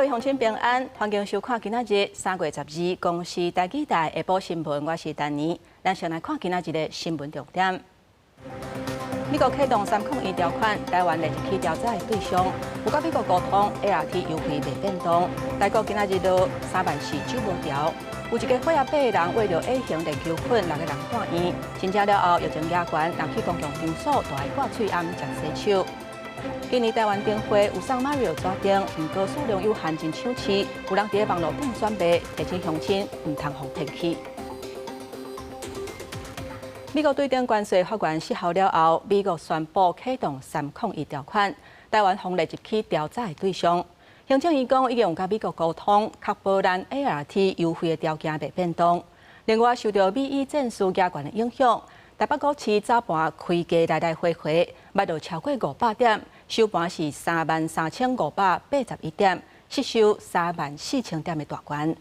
各位乡亲平安，欢迎收看今仔日3月12公视台记台下晡新闻，我是丹妮。咱先来看今仔日的新闻重点。美国启动301条款，台湾立即去调查的对象，有甲美国沟通 ART 优惠未变动。台国今仔日到34900条，有一个火药背的人为着 A 型链球菌，6个人判院。请假了后，疫情压悬，人去公共场所大爱挂喙暗食洗手。 今年台湾灯会有送 Mario 纸灯，不过数量有限，真抢市。有人伫网络顶选卖，提醒乡亲唔通互骗去。美国对顶关税法院失效了后，美国宣布启动301条款，台湾方立即去调查的对象。行政院讲已经有甲美国沟通，确保咱 ART 优惠的条件未变动。另外，受到美伊战事加悬的影响。 台北股市早盘开价来回，卖到超过500点，收盘是33581点，失收34000点的大关。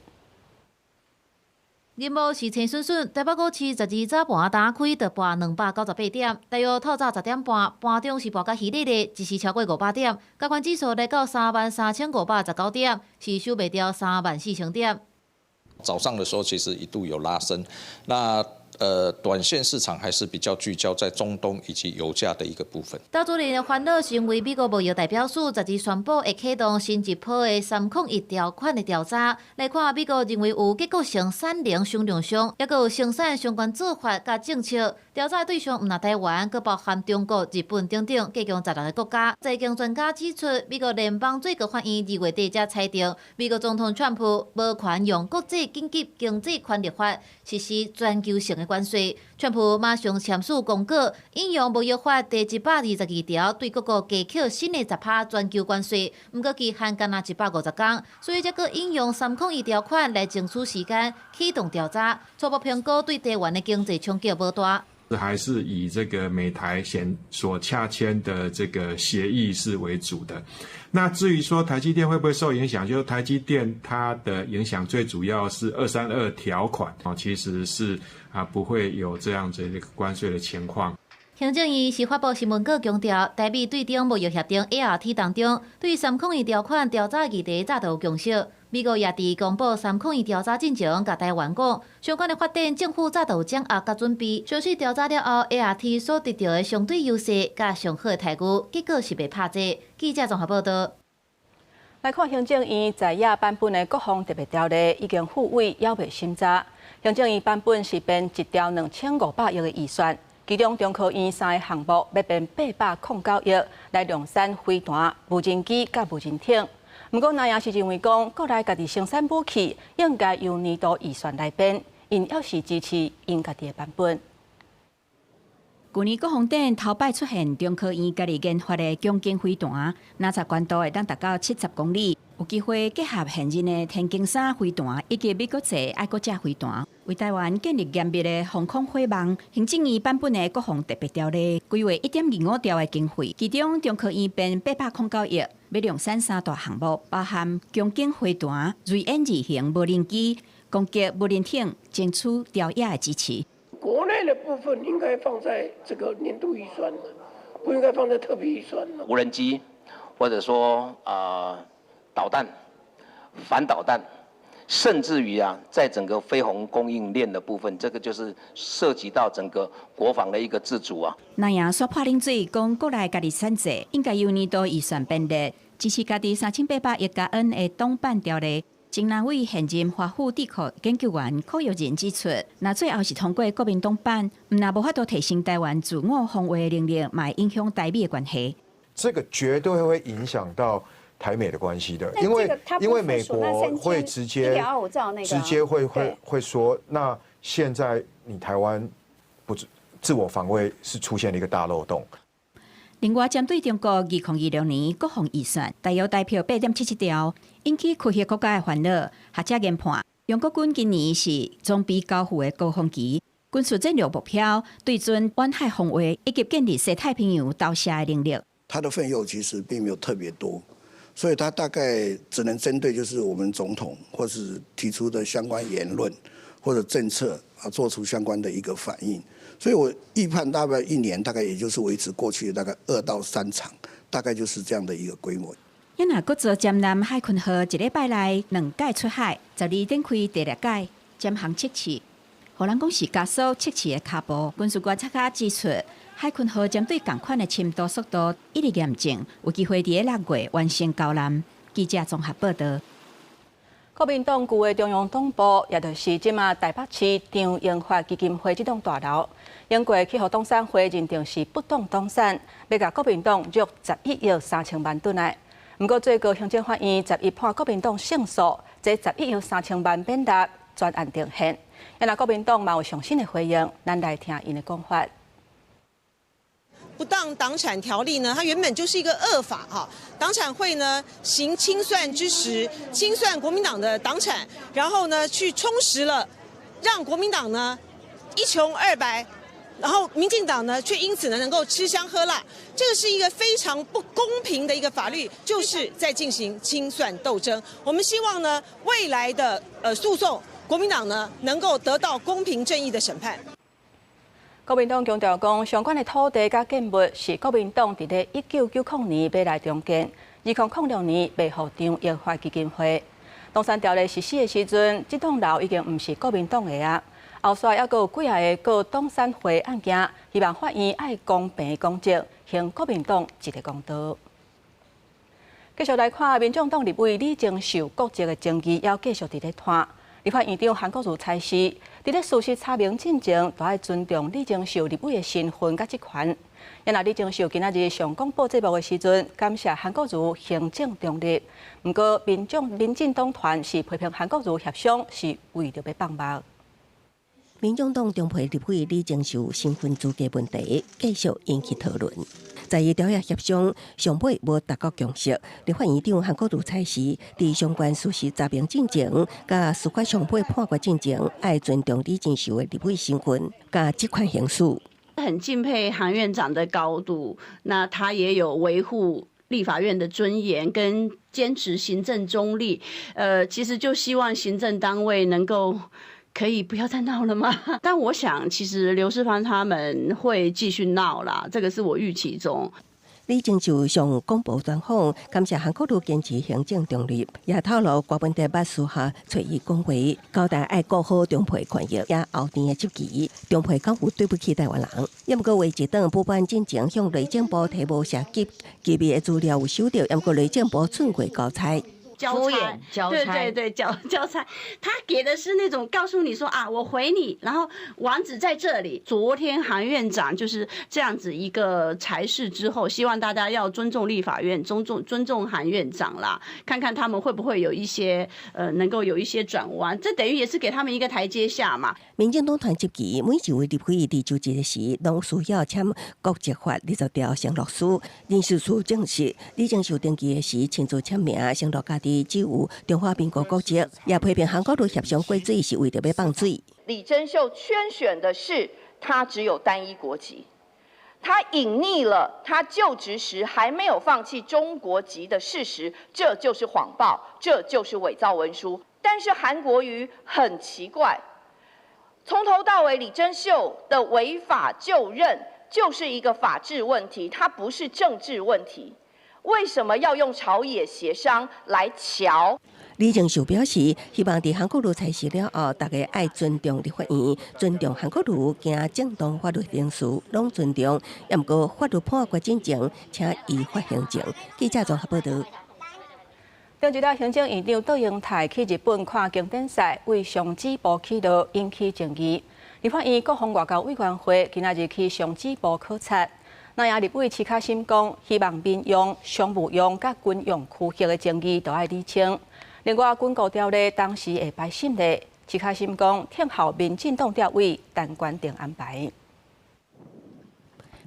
日报是陈顺顺，台北股市12早盘打开就盘298点，大约透早10点半，盘中是盘较稀里的，一时超过500点，加权指数来到33519点，是收袂掉34000点。早上的时候其实一度有拉升，那。 短线市场还是比较聚焦在中东以及油价的一个部分。投资人的烦恼是因为美国贸易代表处12宣布会启动新一波的301条款的调查，来看美国认为有结构性产能伤量上，也有生产相关做法甲政策。调查对象毋但台湾，佮包含中国、日本等等计共16个国家。财经专家指出，美国联邦最高法院2月底才裁定，美国总统川普无权用国际紧急经济权力法实施全球性的 关税，川普马上签署公告，引用贸易法第122条，对各国加扣新的10%全球关税，不过期限干那150天，所以才个引用301条款来争取时间启动调查。初步评估对台湾的经济冲击无大。 还是以这个美台所洽签的这个协议是为主的。那至于说台积电会不会受影响，就是台积电它的影响最主要是232条款其实是不会有这样子一个关税的情况。 行政院是发布新闻稿强调，台美对顶贸易协定 ART 当中，对301条款调查议题早就有共识。美国也伫公布301调查进程，甲台湾讲，相关的发展政府早就有掌握甲准备。相信调查了后 ，ART 所得到的相对优势甲上好的待遇，结果是袂拍折。记者综合报道。来看行政院在野版本的各项特别条例已经复委要未审查。行政院版本是编1条2500亿的预算。 其中，中科院3个项目要编809亿来量产飞弹、无人机甲无人艇。不过，那也是认为讲，国内家己生产武器应该由年度预算来编，因要是支持因家己的版本。去年国防展头摆出现中科院家己研发的强劲飞弹，哪查高度会当达到70公里，有机会结合现任的天弓3飞弹以及美国製愛國者飛彈，為台灣建立嚴密的防空火網。行政院版本的國防特別條例規劃1.25兆的經費，其中中科院編809億，要量產3大項目，包含強勁飛彈、瑞恩2型無人機、攻擊無人艇，爭取調野的支持。 国内的部分应该放在这个年度预算，不应该放在特别预算。无人机，或者说导弹、反导弹，甚至于在整个飞鸿供应链的部分，这个就是涉及到整个国防的一个自主啊。那样说破冷水，讲国内家己产制应该由年度预算编列，支持家己3800亿加元的党版条例。 前南委现任华府地壳研究员柯友仁指出，那最后是通过国民党版，那无法度提升台湾自我防卫能力，嘛影响台美的关系。这个绝对会影响到台美的关系的，因为美国会直接会说，那现在你台湾不自我防卫是出现了一个大漏洞。 另外，针对中国2026年国防预算大约代表8.77条，引起区域国家的烦恼。学者研判，中国军今年是装备交付的高峰期，军事战略目标对准远海防卫以及建立西太平洋岛下的能力。它的费用其实并没有特别多，所以它大概只能针对就是我们总统或是提出的相关言论或者政策做出相关的一个反应。 所以我预判大概1年，大概也就是维持过去的大概2到3场，大概就是这样的一个规模。也若搁做占南海鲲号，一礼拜内2届出海，12展开第2届占航测试，互人讲是加速测试的脚步。军事观察家指出，海鲲号针对同款的深度速度一直验证，有机会伫6月完成交艦。记者综合报道。国民党旧的中央党部，也就是即马台北市张英发基金会这栋大楼，因过去互党产会认定是不当党产，要甲国民党约11亿3千万吨来。不过最高行政法院11判国民党胜诉，这11亿3千万免答，专案定讞。也若国民党嘛有上新的回应，咱来听因的讲法。不当党产条例呢，它原本就是一个恶法哈。党产会呢行清算之实，清算国民党的党产，然后呢去充实了，让国民党呢一穷二白，然后民进党呢却因此呢能够吃香喝辣。这个是一个非常不公平的一个法律，就是在进行清算斗争。我们希望呢未来的诉讼，国民党呢能够得到公平正义的审判。国民党强调讲，相关的土地甲建物是国民党伫咧1990年买来重建，2006年卖予张英发基金会。党产条例实施的时阵，这栋楼已经唔是国民党的啊。后续还有几啊个告党产会案件，希望法院爱公平公正，还国民党一个公道。继续来看，民众党立委李正秀国籍的争议要继续伫咧拖。立法院长韩国瑜裁示，伫咧事实查明进前，都要尊重李正秀立委的身份甲职权。因若李正秀今仔日上广播节目的时阵，感谢韩国瑜行政中立。不过，民进党团是批评韩国瑜协商是为着要放目。民众党中配立委李正秀身份资格问题继续引起讨论。在伊调协协商上尾无达到共识，立法院长韩国瑜裁示，伫相关事实查明进前，甲司法上尾判决进前，爱尊重李正秀的立委身份，甲职权行使。很敬佩韩院长的高度，那他也有维护立法院的尊严跟坚持行政中立。其实就希望行政单位能够。可以不要再闹了吗？但我想，其实刘世芳他们会继续闹啦，这个是我预期中。李正秀向广播专访，感谢韩国瑜坚持行政中立，也透露国文台北私下找伊讲话，交代爱顾好中配权益，也后天的执期，中配敢有对不起台湾人。也不过为一档补办进前向内政部提无涉及机密的资料有收到，也不过内政部寸过交差。交差，对，交差，他给的是那种告诉你说啊，我回你，然后网址在这里。昨天韩院长就是这样子一个裁示之后，希望大家要尊重立法院，尊重韩院长啦，看看他们会不会有一些能够有一些转弯，这等于也是给他们一个台阶下嘛。民进党团执期每一位立委伫就职时，拢需要签国籍法20条承诺书，人事处证实李正秀登记的时亲自签名承诺家己。只有中华民国国籍，也批评韩国瑜协商过水是为了要放水。李正秀圈选的是他只有单一国籍，他隐匿了他就职时还没有放弃中国籍的事实，这就是谎报，这就是伪造文书。但是韩国瑜很奇怪，从头到尾李正秀的违法就任就是一个法治问题，它不是政治问题。为什么要用朝野协商来瞧？李正秀表示，希望伫韩国瑜裁示了后，大家爱尊重立法院，尊重韩国瑜行正当法律程序，拢尊重。也不过法律判决进前，请依法行政。记者综合报道。中一行政院长杜英泰去日本看经典赛，为上止步启动引起争议。立法院国防外交委员会今仔日去上止步考察。那也立委齐卡心讲，希望民用、商务用甲军用区域的争议都要厘清。另外，军购条例当时会排审例，齐卡心讲，听候民进党调委单决定安排。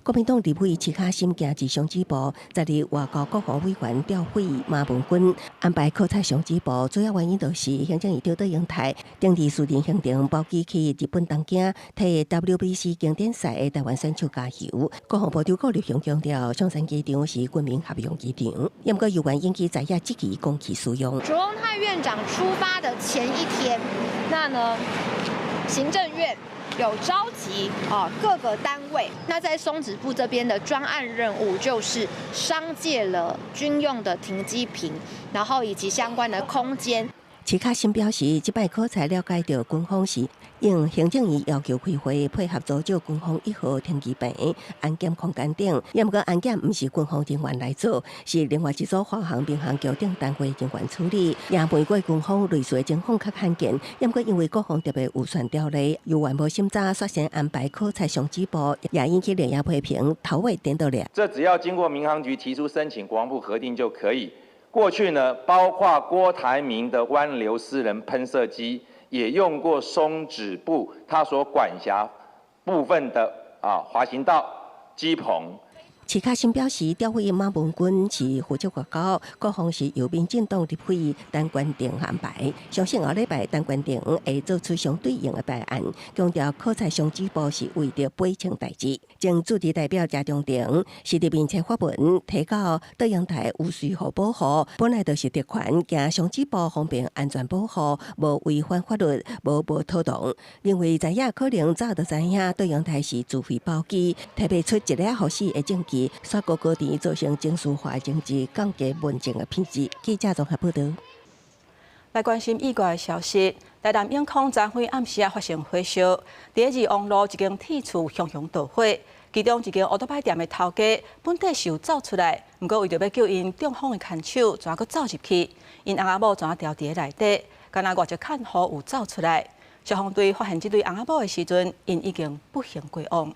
国民党立委齐卡心行至上止步，昨日外交国防委员调会马文君安排考察上止步，主要原因就是行政院长杜英泰定伫私人行程包机去日本东京替 WBC 经典赛的台湾选手加油。国防部长顾立雄强调，松山机场是军民合用机场，也不过有关引起在野积极攻击使用。卓荣泰院长出发的前一天，那呢，行政院有召集各个单位。那在松指部这边的专案任务就是商借了军用的停机坪，然后以及相关的空间。齐卡新表示，这摆考察了解到军方时，应行政院要求开会配合组织军方1号停机坪、安检空间等。也不过安检不是军方人员来做，是另外一组华航、民航局等单位人员处理。也玫瑰军方类似的情况较罕见，也不过因为国防特别预算条例，由原无审查率先安排考察上机部，也引起连夜批评，头尾颠倒了。这只要经过民航局提出申请，国防部核定就可以。过去呢，包括郭台铭的湾流私人喷射机，也用过松指部他所管辖部分的滑行道、机棚。齐卡新表示，调会马文君是负责外交，国防是由民进党立委陈冠廷安排。相信下礼拜陈冠廷会做出相对应的备案，强调考察上机部是为着悲情代志。经驻地代表谢中廷是伫面册发文提到，德阳台有需要保护，本来就是特权，加上机部方便安全保护，无违反法律，无拖动。认为知影可能早就知影德阳台是自费包机，特别出一个好死的证据。刷过高低造成情绪化政治降低民情的品质。记者综合报道。来关心意外的消息，台南永康昨昏暗时发生火烧，第二王路一间铁厝熊熊大火，其中一间乌托邦店的头家本底是有走出来，不过为着要救因中方的看守，怎个走入去？因翁仔某怎掉伫内底？敢若外只看护有走出来。消防队发现这对翁仔某的时阵，因已经不幸归往。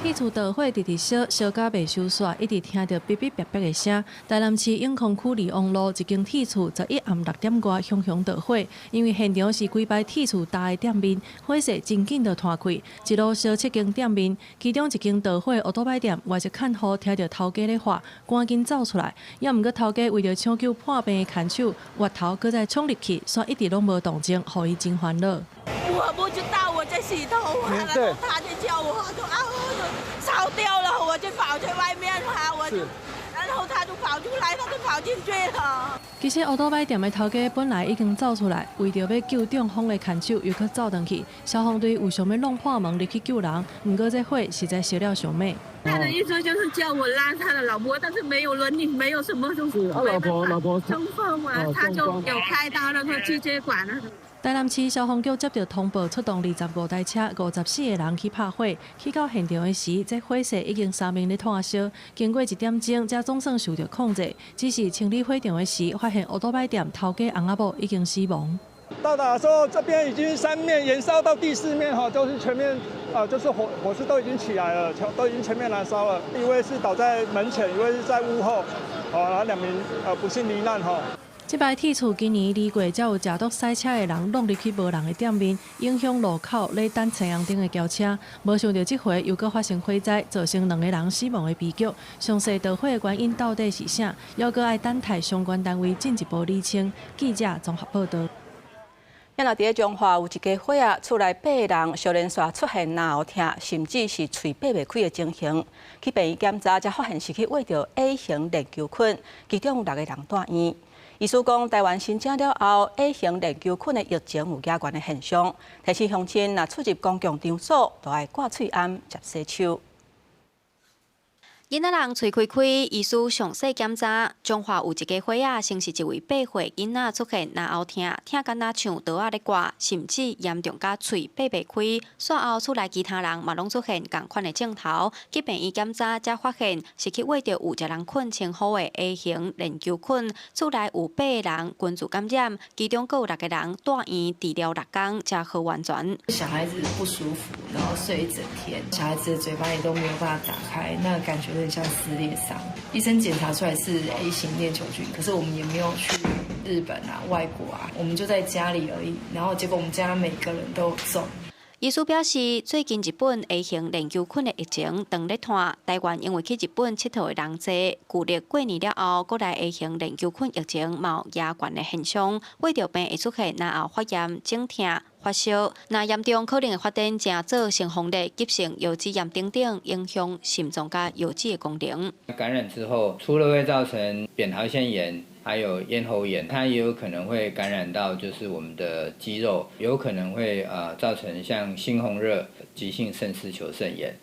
铁厝大火直烧，烧甲未收煞，一直听到哔哔哔哔的声。台南市永康区利王路一间铁厝，11暗6点外熊熊大火，因为现场是几排铁厝搭的店面，火势真紧就摊开，一路烧7间店面，其中一间大火乌托邦店，外一看护听到头家咧喊，赶紧走出来。也毋过头家为了抢救破病的看守，越头搁再冲入去，煞一直拢无动静，互伊真烦恼。我不知道我在洗头啊，然后他就叫我说烧掉了，我就跑去外面然后他就跑出来，他就跑进去了。其实乌托邦店的头家本来已经走出来，为着要救中方的看守，又去走回去。消防队有想要弄破门入去救人，不过这火实在烧了上美。他的意思就是叫我拉他的老婆，但是没有伦理，没有什么就是。老婆中风嘛，他就有开刀了，说气血管了。台南市消防局接到通报，出动25台车、54个人去拍火。去到现场的时，这火势已经3面咧炭烧，经过1点钟，才总算受到控制。只是清理火场的时，发现乌托邦店头家翁仔某已经死亡。到达的时候，这边已经3面延烧到第4面哈，就是全面就是火势都已经起来了，都已经全面燃烧了。一位是倒在门前，一位是在屋后，然后2名不幸罹难哈。这摆铁厝今年2月才有食毒塞车的人弄入去无人的店面，影响路口咧等青阳灯的轿车。无想到这回又搁发生火灾，造成2个人死亡的悲剧。详细导火的原因到底是啥？要搁爱等待相关单位进一步厘清。记者综合报道。咱若伫中华有一家伙仔，厝内8人小连续出现咽喉痛，甚至是喙闭袂开的情形。去病院检查才发现是去挖到 A 型链球菌，其中有6个人住院。医师讲，台湾申请了后 ，A 型链球菌的疫情有加悬的现象，提醒乡亲若出入公共场所，都要挂喙罨、接洗手。囡仔人喙开开，医师详细检查，中华有一家伙仔，先是一位8岁囡仔出现咽喉痛，痛敢若像刀仔咧刮，甚至严重甲喙闭袂开。随后厝内其他人嘛拢出现同款的症头，去病院检查才发现是去挖到有一人菌称呼的 A 型链球菌，厝内有8个人均自感染，其中各有6个人住院治疗6天才好完全。小孩子不舒服，然后睡一整天，小孩子的嘴巴也都没有办法打开，那感觉有点像撕裂伤。医生检查出来是 A 型链球菌，可是我们也没有去日本啊、外国啊，我们就在家里而已。然后结果我们家每个人都有中。医师表示，最近日本 A 型链球菌的疫情长咧拖，台湾因为去日本佚佗的人多，旧历过年了后，国内 A 型链球菌疫情嘛有加悬的现象，为着病会出现咽喉发炎、肿痛、发烧，那严重可能会发展成造成红热、急性腰肌炎等等，影响心脏甲腰肌的功能。感染之后，除了会造成扁桃腺炎，还有咽喉炎，它也有可能会感染到就是我们的肌肉，有可能会造成像猩红热、急性肾丝球肾炎。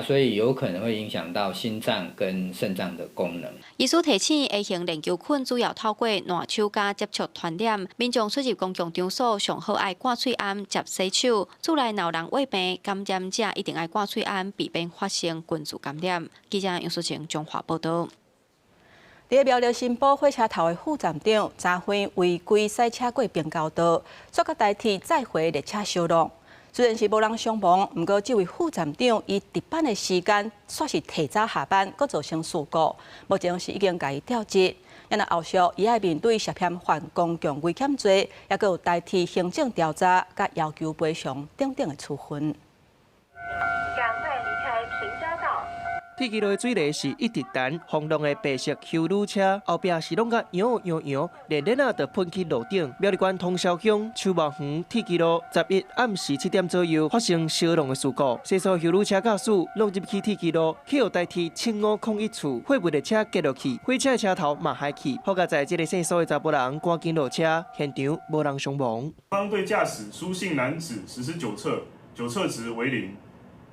所以有可能会影响到心脏跟肾脏的功能。医师提醒 ，A 型链球菌主要透过烂手甲接触传染，民众出入公共场所上好爱挂喙罨、接洗手。厝内老人胃病，感染者一定爱挂喙罨，避免发生群组感染。记者杨淑晴中华报道。伫苗栗新埔火车头的副站长，昨昏违规驶车过并交道，却佮代替载回列车相撞。虽然是无人伤亡，不过这位副站长伊值班的时间煞是提早下班，佮造成事故。目前是已经甲伊调职，因后续伊爱面对涉嫌犯公共危险罪，也佮有代替行政调查，佮要求赔偿等等的处分。赶快离开平交道。铁轨的水泥是一直弹，轰动的白色修路车后壁是拢甲摇，连啊就喷去路顶。苗栗县通霄乡秋茂园铁轨路11暗时7点左右发生烧弄的事故，细数修路车驾驶落入去铁轨路，去有代替7501处货物列车跌落去，火车的车头嘛海去。好在在这个细数的查甫人赶紧落车，现场无人伤亡。方对驾驶书信男子实施酒测值为0。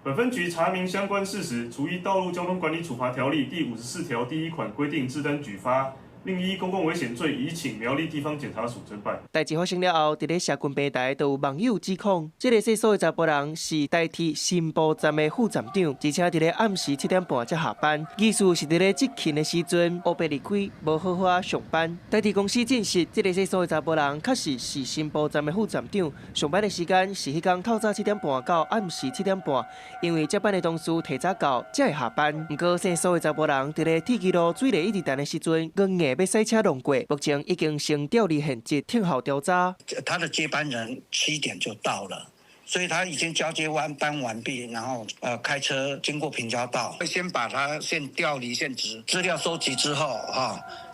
本分局查明相关事实，除依《道路交通管理处罚条例》第54条第1款规定，制单举发，另依公共危险罪移请苗栗地方检察署侦办。代志发生了后，伫咧社群平台都有网友指控，这个细数的查甫人是代替新埔站的副站长，而且伫咧暗时7点半才下班，意思是伫咧执勤的时阵乌白离开，无好好上班。代替公司证实，这个细数的查甫人确实是新埔站的副站长，上班的时间是迄天透早7点半到暗时7点半，因为接班的同事提早到，才会下班。不过细数的查甫人伫咧铁轨路水泥一直弹的时阵，硬硬要驶车弄过，目前已经先调离现职，听候调查。他的接班人7点就到了，所以他已经交接班完毕，然后开车经过平交道，会先把他调离现职，资料收集之后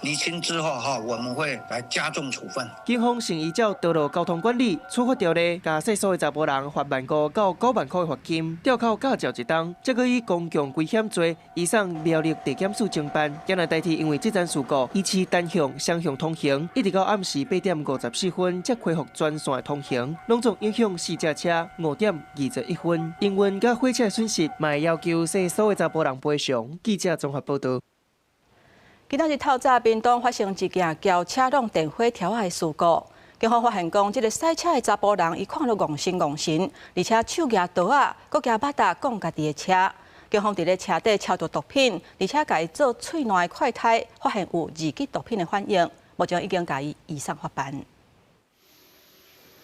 厘清之后我们会来加重处分。警方先依照道路交通管理处罚条例，甲细数的查甫人罚15000到9万块的罚金，吊扣驾照1档，再搁以公共危险罪移送苗栗地检署侦办。今日代替因为这件事故，依次单向、双向通行，一直到暗时8点54分才恢复专线的通行，拢总影响4架车5点21分。营运甲火车的损失，嘛会要求细数的查甫人赔偿。记者综合报道。今仔日透早，屏东发生一件轿车弄电火条的事故。警方发现讲，这个驶车的查甫人，伊看到戆神，而且手举刀啊，搁举巴达讲家己的车。警方伫咧车底抄到毒品，而且甲伊做喙烂的快筛，发现有2级毒品的反应，目前已经甲伊移送法办。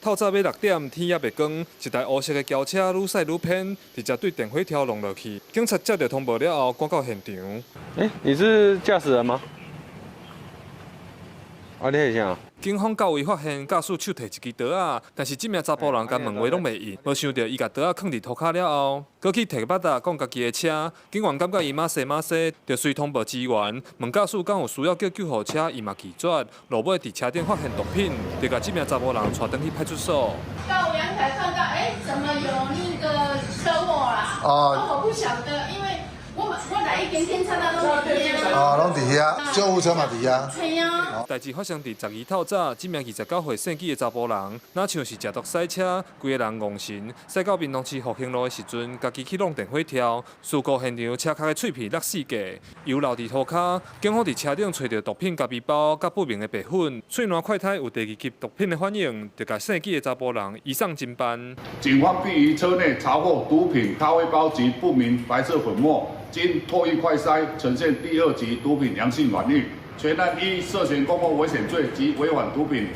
透早要6点，天也未光，一台乌色的轿车愈驶愈偏，直接对电火条弄落去。警察接到通报了后，赶到现场。你是驾驶人吗？你是啥？警方到位发现驾驶手提一支刀啊，但是这名查甫人甲问话拢袂应，无想到伊甲刀啊放伫涂骹了后，搁去摕巴达讲家己的车。警员感觉伊马西，就随通报支援，问驾驶敢有需要叫救护车，伊嘛拒绝。落尾伫车顶发现毒品，就甲这名查甫人带转去派出所。到阳台看到，怎么有那个车祸啦？我不晓得，因为我来一天差到拢伫遐。拢伫遐，救护车嘛伫遐。系啊。代志发生伫12透早，这名29岁姓纪的查甫人，哪像是食毒驶车，规个人戆神，驶到屏东市复兴路的时阵，家己去弄电火条。事故现场车壳的脆皮落4架，油流伫涂骹。警方伫车顶找到毒品夹皮包，甲不明的白粉。喙烂快筛有第2级毒品的反应，就甲姓纪的查甫人移送侦办。警方并于车内查获毒品咖啡包及不明白色粉末。经唾液快筛呈现第2级毒品阳性反应，全案依涉嫌公共危险罪及违反毒品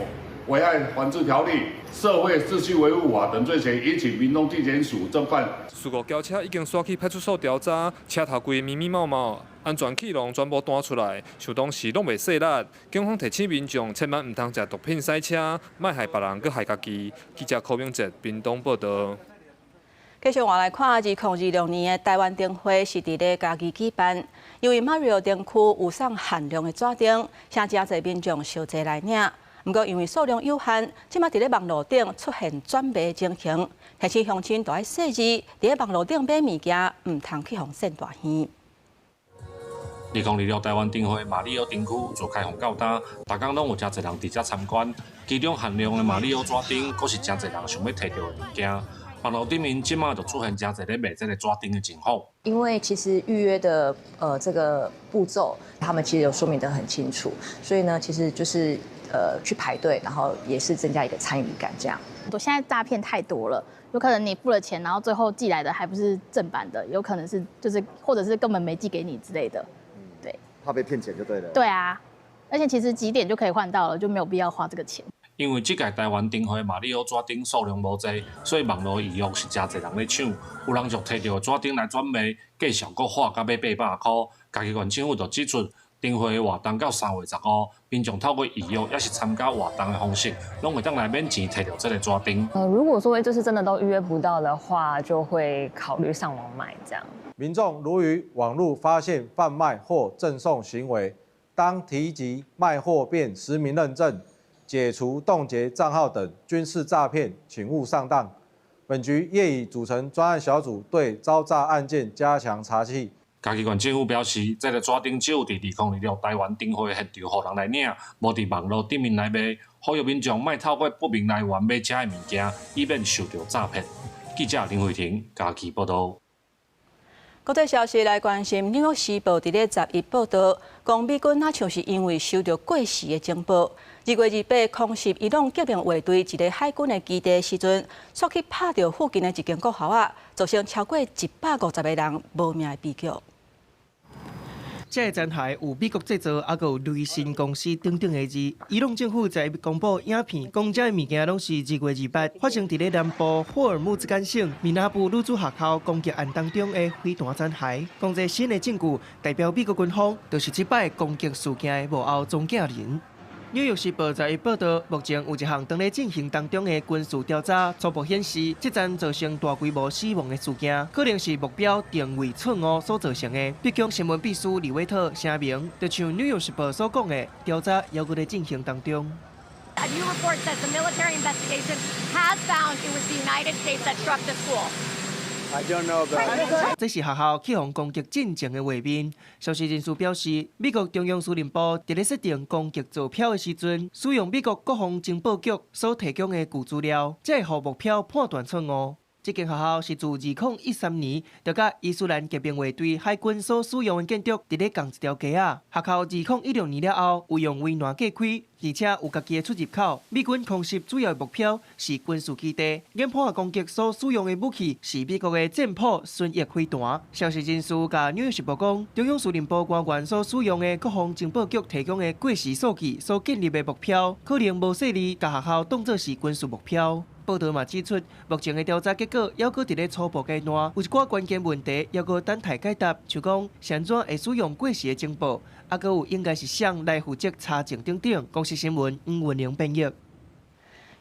危害防治条例、社会秩序维护法等罪嫌，移请屏东地检署侦办。事故轿车已经刷去派出所调查，车头规密密麻麻，安全气囊全部弹出来，像当时拢袂细力。警方提醒民众千万唔通食毒品驶车，莫害别人，佮害家己。记者柯明哲，屏东报道。继续换来看，2026年的台湾灯会是伫咧家己举办，因为 Mario 灯区有送限量的纸灯，请真侪民众小济来领。不过因为数量有限，即马伫咧网络顶出现转卖情形，提醒乡亲都要细致，伫咧网络顶买物件，唔通去互骗大耳。 2026台湾灯会马里奥灯区就开放到今，大家拢有真侪人伫遮参观，其中限量的马里奥纸灯，阁是真侪人想要摕到的物件。网络顶面即马就出现真侪咧卖这个纸灯的情况。因为其实预约的这个步骤，他们其实有说明得很清楚，所以呢，其实就是去排队，然后也是增加一个参与感这样。现在诈骗太多了。 有可能你付了钱，然后最后寄来的还不是正版的，有可能是或者是根本没寄给你之类的，对，怕被骗钱就对了。对啊，而且其实几点就可以换到了，就没有必要花这个钱。因为这届台湾灯会马里奥纸灯数量无济，所以网络预约是真侪人咧抢，有人就摕到纸灯来转卖，价上阁花到要800块。嘉义县政府就指出。 灯会活动到3月15，民众透过预约也是参加活动的方式，拢会当来免钱摕到这个纸灯。如果说就是真的都预约不到的话，就会考虑上网买这样。民众如于网络发现贩卖或赠送行为，当提及卖货便实名认证、解除冻结账号等均是诈骗，请勿上当。本局业已组成专案小组，对招诈案件加强查缉。 嘉义县政府表示，这个纸灯只有伫2026台湾灯会现场，互人来领，无伫网络顶面来卖，呼吁民众莫透过不明来源买遮的物件，以免受到诈骗。记者林慧婷，嘉义报道。国际消息来关心，《纽约时报》伫咧11报道，讲美军若像是因为收到过时的情报，2月28空袭伊朗革命卫队一个海军的基地时阵，煞去拍到附近的一间国校啊，造成超过150个人无命的悲剧。 这个残骸有美国制造，还有雷神公司等等的字。伊朗政府在公布影片，讲这物件拢是2月28发生伫咧南部霍尔木兹干省米纳布女子学校攻击案当中的飞弹残骸。讲这新的证据，代表美国军方就是这摆攻击事件的幕后总架人。 纽约时报在报道，目前有一项正在进行当中的军事调查，初步显示，这站造成大规模死亡的事件，可能是目标定位错误所造成的。北京新闻秘书李维特声明，就像纽约时报所讲的，调查还搁在进行当中。 A new report says the military investigation has found it was the United States that struck the school. I don't know about. 这是学校起防攻击进程的画面。消息人士表示，美国中央司令部伫咧设定攻击坐标的时阵，使用美国国防情报局所提供的旧资料，才会互目标判断错误。这间学校是自2013年就甲伊斯兰革命卫队海军所使用的建筑伫咧同一条街啊。学校2016年了后，有用危难隔开，而且有家己的出入口。美军空袭主要的目标是军事基地，研判攻击所使用的武器是美国的战斧巡弋飞弹。消息人士甲纽约时报讲，中央司令部官员所使用的国防情报局提供的过时数据所建立的目标，可能无细腻，甲学校当作是军事目标。 报道嘛指出，目前的调查结果还搁伫咧初步阶段，有一寡关键问题还搁等待解答，像讲谁怎会使用过时的情报，还搁有应该是谁来负责查证等等。公司新闻黄文玲编译。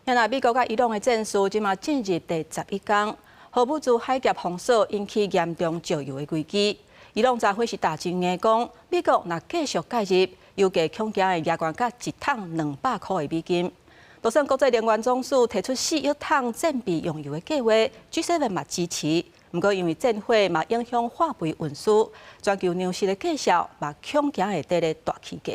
原来美国甲伊朗的战事即马进入第11天，核武器海峡封锁引起严重石油的危机。伊朗早会是大真硬讲，美国若继续介入，油价恐惊会压悬到1桶200块的美金。 就算国际能源总署提出4亿桶战备用油的计划 ，G7 嘛支持。不过因为战火嘛影响化肥运输，全球粮食的价格嘛恐惊会得咧大起价。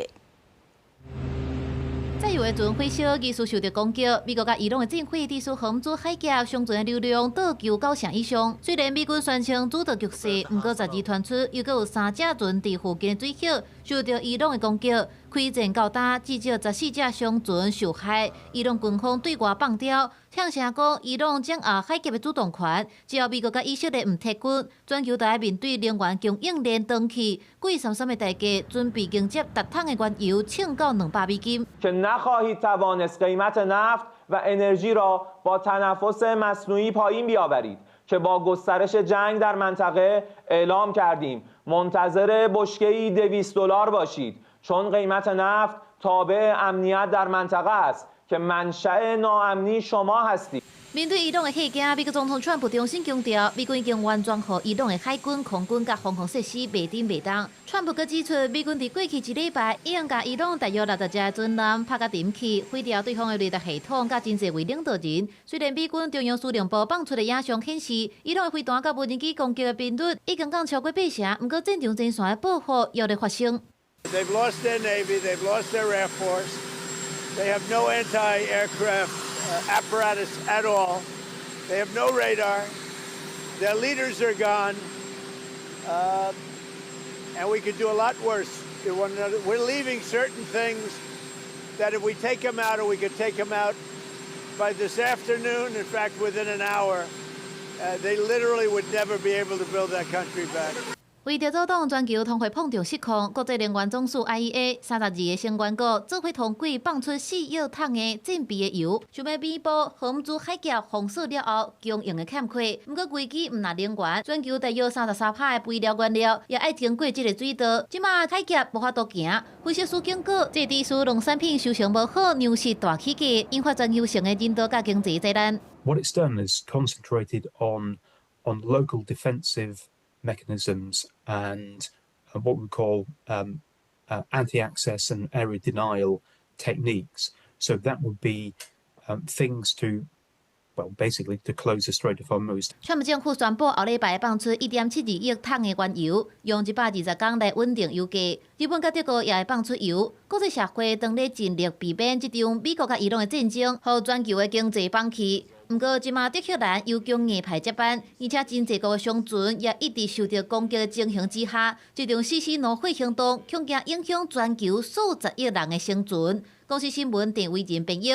再有的船火烧，疑似受到攻击。美国甲伊朗的战火致使荷姆兹海峡上船的流量倒求9成以上。虽然美军宣称主导局势，不过12传出又有3只船伫附近的水口受到伊朗的攻击。 开战到今，至少14只商船受害。伊朗军方对外放刁，呛声讲伊朗掌握海峡的主动权，只要美国甲以色列唔撤军，全球就要面对能源供应链断气、贵33的代价，准备迎接10桶的原油称到200美金。که نخواهید توانست قیمت نفت و انرژی را با تنفس مصنوعی پایین بیاورید که با گسترش جنگ در منطقه اعلام کردیم منتظر بشکه‌ای $200 باشید. چون قیمت نفت تابع امنیت در منطقه است که منشأ ناامنی شما هستید. 面对伊朗的吓惊，美国总统川普重新强调，美军已经完全和伊朗的海军、空军甲防空设施袂顶袂当。川普阁指出，美军伫过去一礼拜已经甲伊朗大约60只的军舰拍甲沉去，毁掉对方的雷达系统甲真侪位领导人。虽然美军中央司令部放出的影像显示，伊朗的飞弹甲无人机攻击的频率已经降超过8成，不过战场前线的报复又在发生。They've lost their navy. They've lost their air force. They have no anti-aircraft apparatus at all. They have no radar. Their leaders are gone. And we could do a lot worse to one another. We're leaving certain things that if we take them out, or we could take them out by this afternoon, in fact, within an hour, they literally would never be able to build that country back. 为着阻挡全球通货膨胀失控，国际能源总署 IEA 32个成员国做伙通过放出4亿桶的禁闭的油，想要弥补荷姆兹海峡封锁了后供应的欠缺。不过危机唔拿能源，全球大约33%的肥料原料也爱经过这个水道，即马海峡无法度行。分析师警告，这地区农产品收成无好，粮食大起价，引发全球性的人道甲经济灾难。What it's done is concentrated on local defensive mechanisms and what we call anti-access and area denial techniques. So that would be things to, well, basically to close the Strait of Hormuz. 川普政府宣布后礼拜放出1.72亿桶的原油，用120天来稳定油价。日本甲德国也会放出油，国际社会当咧尽力避免这场美国甲伊朗的战争，互全球的经济放弃。不过，即马德黑兰又将硬派接班，而且真侪个商船也一直受到攻击的情形之下，这场死死怒火行动恐惊影响全球数十亿人的生存。公司新闻郑伟仁编译。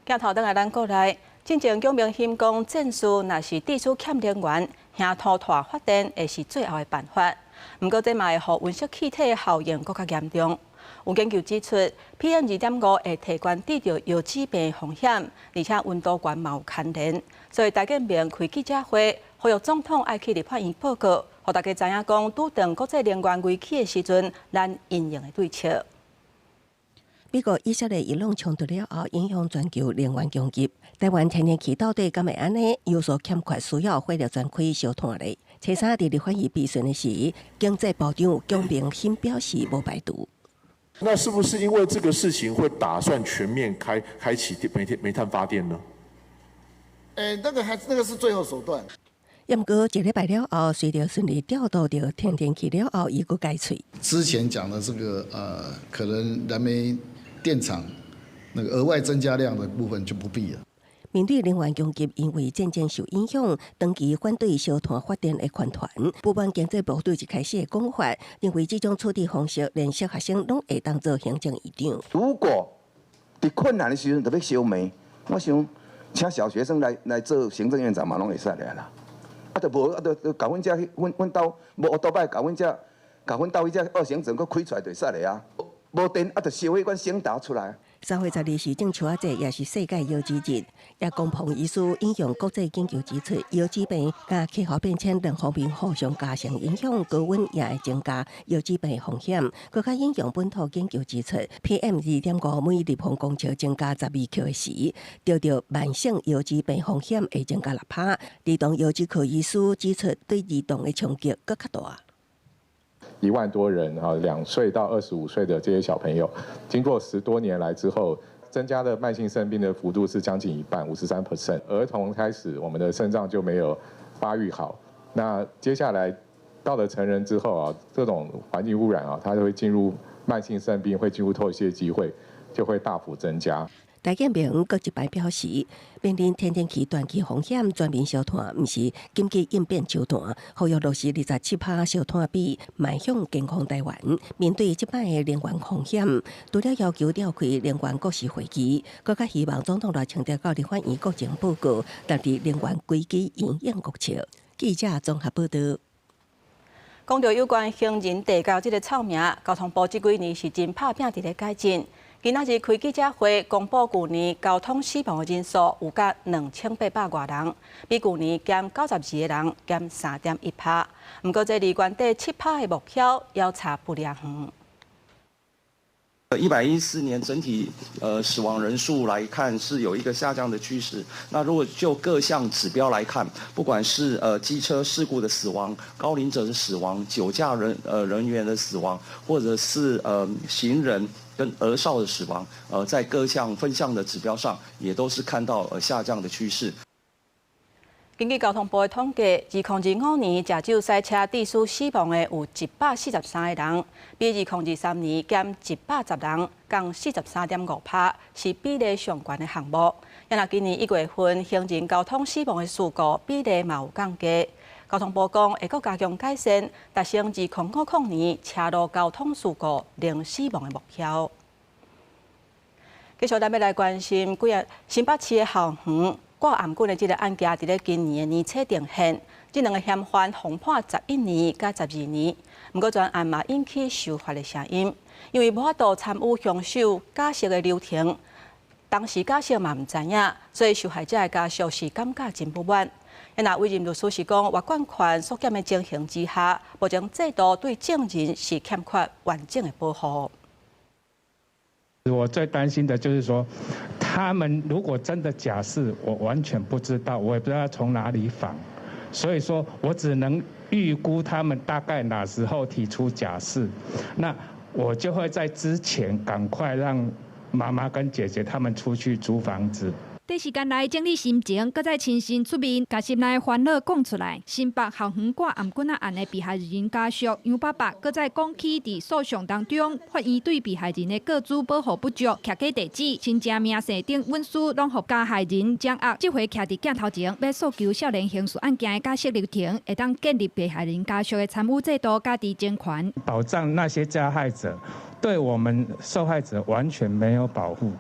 镜头等下咱过来，进前讲明显讲战事若是地区欠能源，向拖拖发电会是最后的办法。不过，这嘛会互温室气体的效应更加严重。有研究指出 ，PM2.5会提悬得到腰子病风险，而且温度悬嘛有牵连。所以大建明开记者会，呼吁总统爱去立法院报告，让大家知影讲拄当国际能源危机的时阵，咱应用的对策。美国以色列伊朗冲突了后，影响全球能源供给。台湾天然气到底敢会安尼？有所欠缺，需要火力全开烧炭咧。初三伫立法院备询的时，经济部长姜明新表示无排除。那是不是因为这个事情会打算全面开启煤炭发电呢？那个是最后手段。不过一礼拜了后，随着顺利调度到天然气了后，伊个改嘴。之前讲的这个可能燃煤电厂那个额外增加量的部分就不必了。面对能源供给因为渐渐受影响，长期反对烧炭发电的团团，部分经济部对一开始的讲法，认为这种处理方式连小学生拢会当做行政院长。如果伫困难的时候特别烧煤，我想请小学生来做行政院长嘛，拢会使来啦。就无就搞阮遮阮兜无乌多摆搞阮遮迄只二行程，佫开出来就使来啊。无电就烧迄款省导出来。3月12日中秋节也是世界腰子日，也公碰医师引用国际研究指出，腰子病甲气候变迁两方面互相加强影响，高温也会增加腰子病风险。更加引用本土研究指出 ，PM2.5每立方公尺增加12克时，得到慢性腰子病风险会增加6%。儿童腰子科医师指出，对儿童的冲击更较大。1万多人2岁到25岁的这些小朋友，经过10多年来之后，增加的慢性肾病的幅度是将近一半，53%。儿童开始，我们的肾脏就没有发育好。那接下来到了成人之后这种环境污染它就会进入慢性肾病，会进入透析的机会就会大幅增加。大建明各一摆表示，面临天然气短期风险，全面烧炭毋是紧急应变手段，呼吁落实27%烧炭比，迈向健康台湾。面对即摆的能源风险，除了要求召开能源国事会议，更加希望总统热情调到立法院国情报告，达至能源危机应应国策。记者综合报道。讲到有关行人地交这个臭名，交通部这几年是真拍拼伫咧改进。今仔日开记者会，公布去年交通死亡的人数有达2800多人，比去年减92个人，减3.1%。不过，这离原底7%的目标要差不了远。114年整体死亡人数来看是有一个下降的趋势。那如果就各项指标来看，不管是机车事故的死亡、高龄者的死亡、酒驾人员的死亡，或者是行人跟儿少的死亡，在各项分项的指标上也都是看到下降的趋势。根据交通部的统计，2025年驾酒赛车致死死亡的有143个人，比2023年减110人，降43.5%，是比例上悬的项目。也那今年1月份行人交通死亡的事故比例嘛有降低。交通部讲会阁加强改善，达成2050年车路交通事故零死亡的目标。继续咱要来关心新北市的校园挂颔棍的这个案件，伫咧今年的年初定线，这两个嫌犯共判11年加12年。不过，专案嘛引起受罚的声音，因为无法度参与凶手假释的流程，当时假释嘛唔知影，所以受害者的家属是感觉真不满。那委任律师是讲，外管权缩减的情形之下，目前制度对证人是欠缺完整的保护。我最担心的就是说，他们如果真的假释，我完全不知道，我也不知道从哪里访，所以说我只能预估他们大概哪时候提出假释，那我就会在之前赶快让妈妈跟姐姐他们出去租房子。短时间内整理心情，搁再亲身出面，把心内烦恼讲出来。新北校园挂颔棍案的被害人家属杨爸爸，搁再讲起伫诉讼当中，法院对被害人的个资保护不足，徛假地址、亲情名姓等文书，拢互加害人掌握。这回徛伫镜头前，要诉求少年刑事案件的假释流程，会当建立被害人家属的参与制度、家己争权，保障那些加害者，对我们受害者完全没有保护。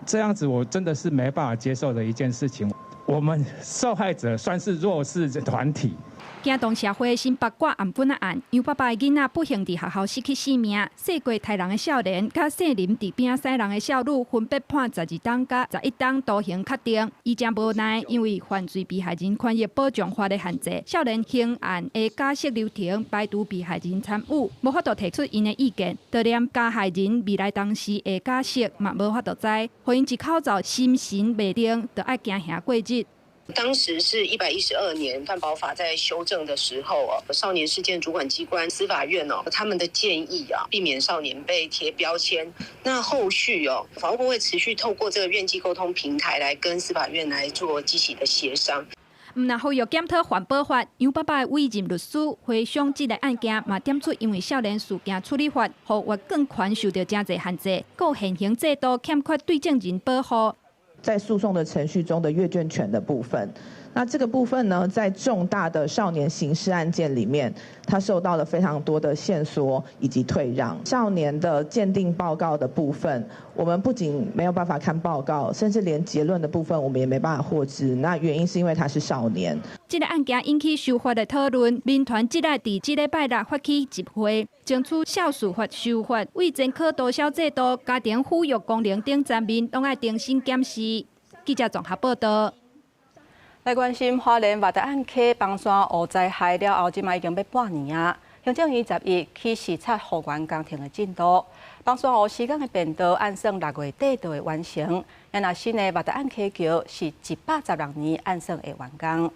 这样子我真的是没办法接受的一件事情。我们受害者算是弱势团体。惊动社会新北挂颔棍案，杨爸爸的囡仔不幸伫学校失去性命，细过杀人的少年，甲姓林伫边杀人的少女，分别判12档甲11档徒刑确定。伊正无奈，因为犯罪被害人权益保障法的限制，少年刑案的假释流程排除被害人参与，无法度提出因的意见，就连加害人未来当时的假释嘛无法度知，互因一口罩心神未定，就爱惊吓过日。当时是112年犯保法在修正的时候少年事件主管机关司法院他们的建议避免少年被贴标签。那后续法务部会持续透过这个院际沟通平台来跟司法院来做积极的协商。那呼吁检讨环保法，杨爸爸委任律师回想这个案件，嘛点出因为少年事件处理法，互越更权受到真侪限制，各现行制度欠缺对证人保护。在诉讼的程序中的阅卷权的部分，那这个部分呢，在重大的少年刑事案件里面，它受到了非常多的限缩以及退让。少年的鉴定报告的部分，我们不仅没有办法看报告，甚至连结论的部分我们也没办法获知。那原因是因为他是少年。这个案件引起司法的讨论，民团即日伫这礼拜六发起集会，争取少事法修法，为前科多销制度、家庭抚育功能等层面，拢要重新检视。记者综合报道。来关心花莲华德案溪崩山湖灾害了后，即卖已经要半年啊。行政院10日起视察复原工程的进度。崩山湖施工的变道按算6月底就会完成。那新的华德案溪桥是116年按算会完工。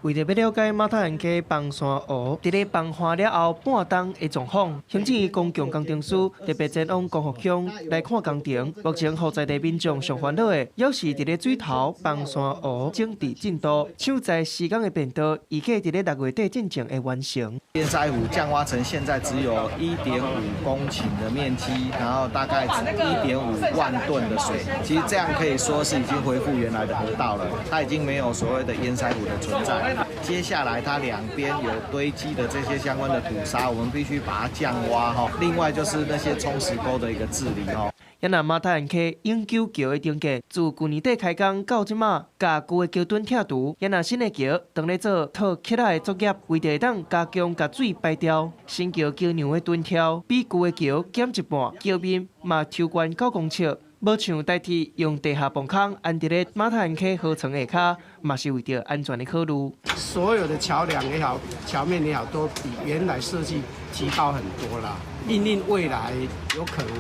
为了要了解马太岸溪崩山湖伫咧崩化了后半冬的状况，行政院公共工程司特别前往光复乡来看工程。目前所在地民众上烦恼的，也是伫咧水头崩山湖整治进度。像在施工的变道，预计伫咧6月底进前会完成。燕塞湖降洼层现在只有1.5公顷的面积，然后大概只1.5万吨的水。其实这样可以说是已经恢复原来的河道了，它已经没有所谓的燕塞湖的存在。接下来它两边有堆积的这些相关的堵沙，我们必须把它降洼哈。另外就是那些冲石沟的一个治理哈。也那马太岸溪永久桥的定价，自去年底开工到即马，加旧的桥墩拆除，也那新的桥当咧做套起来的作业，为着当加强甲水排掉。新桥桥梁的墩条比旧的桥减一半，桥面嘛抽悬9公尺。无像代替用地下泵坑安伫咧马太溪河床下骹，嘛是为着安全的考虑。所有的桥梁也好，桥面也好，都比原来设计提高很多啦。因应未来有可能